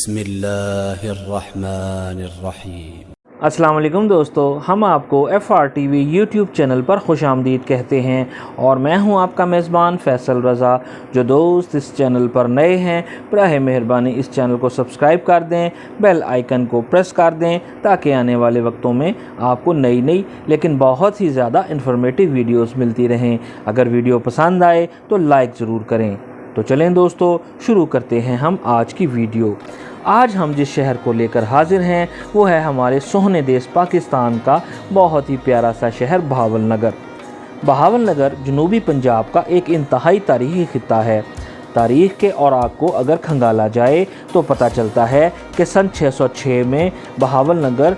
بسم اللہ الرحمن الرحیم۔ السلام علیکم دوستو، ہم آپ کو FRTV یوٹیوب چینل پر خوش آمدید کہتے ہیں اور میں ہوں آپ کا میزبان فیصل رضا۔ جو دوست اس چینل پر نئے ہیں براہ مہربانی اس چینل کو سبسکرائب کر دیں، بیل آئیکن کو پریس کر دیں تاکہ آنے والے وقتوں میں آپ کو نئی لیکن بہت ہی زیادہ انفارمیٹیو ویڈیوز ملتی رہیں۔ اگر ویڈیو پسند آئے تو لائک ضرور کریں۔ تو چلیں دوستو، شروع کرتے ہیں ہم آج کی ویڈیو۔ آج ہم جس شہر کو لے کر حاضر ہیں وہ ہے ہمارے سوہنے دیس پاکستان کا بہت ہی پیارا سا شہر بہاول نگر۔ بہاول نگر جنوبی پنجاب کا ایک انتہائی تاریخی خطہ ہے۔ تاریخ کے اوراق کو اگر کھنگالا جائے تو پتہ چلتا ہے کہ سن 606 میں بہاول نگر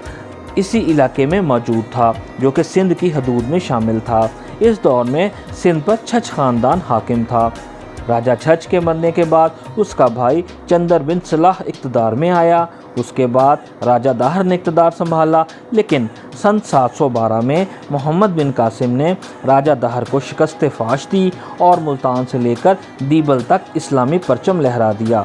اسی علاقے میں موجود تھا جو کہ سندھ کی حدود میں شامل تھا۔ اس دور میں سندھ پر چھچھ خاندان حاکم تھا۔ راجہ چھچھ کے مرنے کے بعد اس کا بھائی چندر بن صلاح اقتدار میں آیا۔ اس کے بعد راجہ داہر نے اقتدار سنبھالا، لیکن سن 712 میں محمد بن قاسم نے راجہ داہر کو شکست فاش دی اور ملتان سے لے کر دیبل تک اسلامی پرچم لہرا دیا۔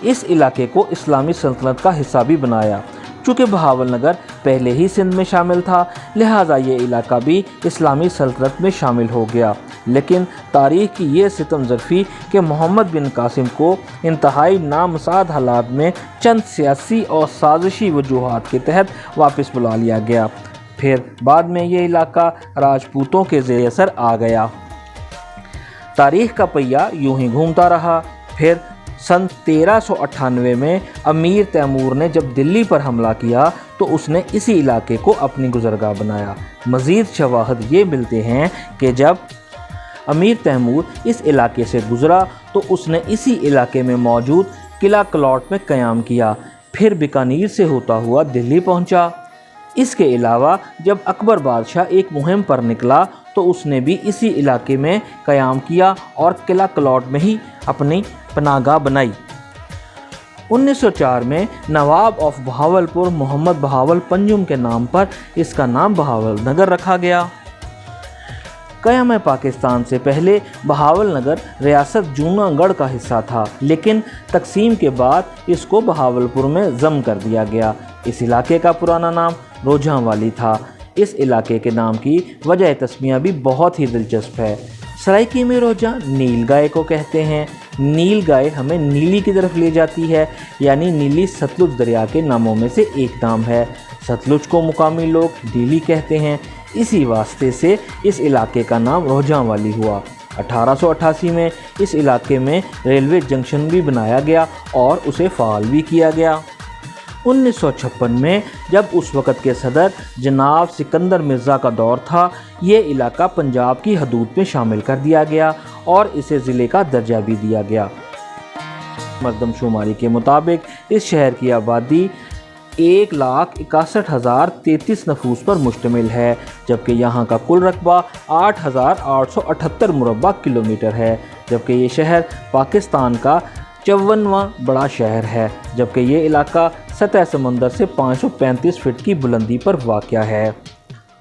اس علاقے کو اسلامی سلطنت کا حصہ بھی بنایا۔ چونکہ بہاول نگر پہلے ہی سندھ میں شامل تھا، لہٰذا یہ علاقہ بھی اسلامی سلطنت میں شامل ہو گیا۔ لیکن تاریخ کی یہ ستم ظرفی کہ محمد بن قاسم کو انتہائی نامساعد حالات میں چند سیاسی اور سازشی وجوہات کے تحت واپس بلا لیا گیا۔ پھر بعد میں یہ علاقہ راجپوتوں کے زیر اثر آ گیا۔ تاریخ کا پہیہ یوں ہی گھومتا رہا۔ پھر سن 1398 میں امیر تیمور نے جب دلی پر حملہ کیا تو اس نے اسی علاقے کو اپنی گزرگاہ بنایا۔ مزید شواہد یہ ملتے ہیں کہ جب امیر تیمور اس علاقے سے گزرا تو اس نے اسی علاقے میں موجود قلعہ کلوٹ میں قیام کیا، پھر بیکانیر سے ہوتا ہوا دلی پہنچا۔ اس کے علاوہ جب اکبر بادشاہ ایک مہم پر نکلا تو اس نے بھی اسی علاقے میں قیام کیا اور قلعہ کلوٹ میں ہی اپنی پناہ گاہ بنائی۔ 1904 میں نواب آف بہاولپور محمد بہاول پنجم کے نام پر اس کا نام بہاول نگر رکھا گیا۔ قیام پاکستان سے پہلے بہاول نگر ریاست جوناگڑھ کا حصہ تھا، لیکن تقسیم کے بعد اس کو بہاولپور میں ضم کر دیا گیا۔ اس علاقے کا پرانا نام روجھاں والی تھا۔ اس علاقے کے نام کی وجہ تسمیہ بھی بہت ہی دلچسپ ہے۔ سرائکی میں روجھاں نیل گائے کو کہتے ہیں۔ نیل گائے ہمیں نیلی کی طرف لے جاتی ہے، یعنی نیلی ستلج دریا کے ناموں میں سے ایک نام ہے۔ ستلج کو مقامی لوگ ڈیلی کہتے ہیں، اسی واسطے سے اس علاقے کا نام روجھاں والی ہوا۔ 1888 میں اس علاقے میں ریلوے جنکشن بھی بنایا گیا اور اسے فعال بھی کیا گیا۔ 1956 میں جب اس وقت کے صدر جناب سکندر مرزا کا دور تھا، یہ علاقہ پنجاب کی حدود میں شامل کر دیا گیا اور اسے ضلع کا درجہ بھی دیا گیا۔ مردم شماری کے مطابق اس شہر کی آبادی 1,61,033 نفوس پر مشتمل ہے، جبکہ یہاں کا کل رقبہ 8,878 مربع کلومیٹر ہے، جبکہ یہ شہر پاکستان کا 54واں بڑا شہر ہے، جبکہ یہ علاقہ سطح سمندر سے 535 فٹ کی بلندی پر واقع ہے۔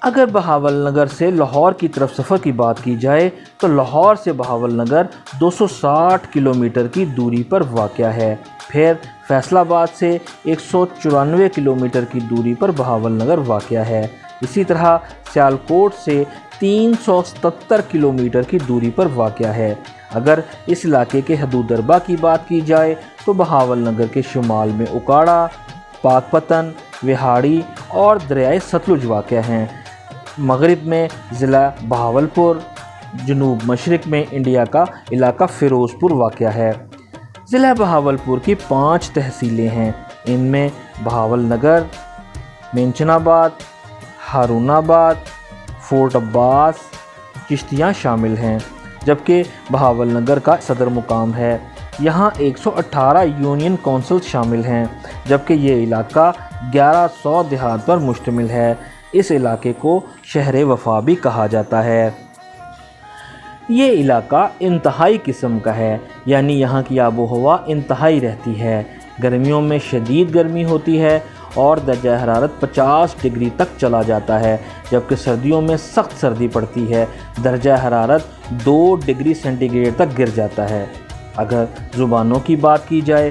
اگر بہاول نگر سے لاہور کی طرف سفر کی بات کی جائے تو لاہور سے بہاول نگر 260 کلومیٹر کی دوری پر واقع ہے۔ پھر فیصل آباد سے 194 کلومیٹر کی دوری پر بہاول نگر واقع ہے۔ اسی طرح سیالکوٹ سے 377 کلومیٹر کی دوری پر واقع ہے۔ اگر اس علاقے کے حدود دربہ کی بات کی جائے تو بہاول نگر کے شمال میں اکاڑا، پاک پتن، وہاڑی اور دریائے ستلج واقع ہیں۔ مغرب میں ضلع بہاولپور، جنوب مشرق میں انڈیا کا علاقہ فیروز پور واقع ہے۔ ضلع بہاولپور کی 5 تحصیلیں ہیں، ان میں بہاول نگر، مینچن آباد، ہارون آباد، فورٹ عباس، چشتیاں شامل ہیں، جبکہ بہاول نگر کا صدر مقام ہے۔ یہاں 118 یونین کونسل شامل ہیں، جبکہ یہ علاقہ 1100 دیہات پر مشتمل ہے۔ اس علاقے کو شہر وفا بھی کہا جاتا ہے۔ یہ علاقہ انتہائی قسم کا ہے، یعنی یہاں کی آب و ہوا انتہائی رہتی ہے۔ گرمیوں میں شدید گرمی ہوتی ہے اور درجہ حرارت 50 ڈگری تک چلا جاتا ہے، جبکہ سردیوں میں سخت سردی پڑتی ہے، درجہ حرارت 2 ڈگری سینٹی گریڈ تک گر جاتا ہے۔ اگر زبانوں کی بات کی جائے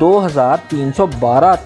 2312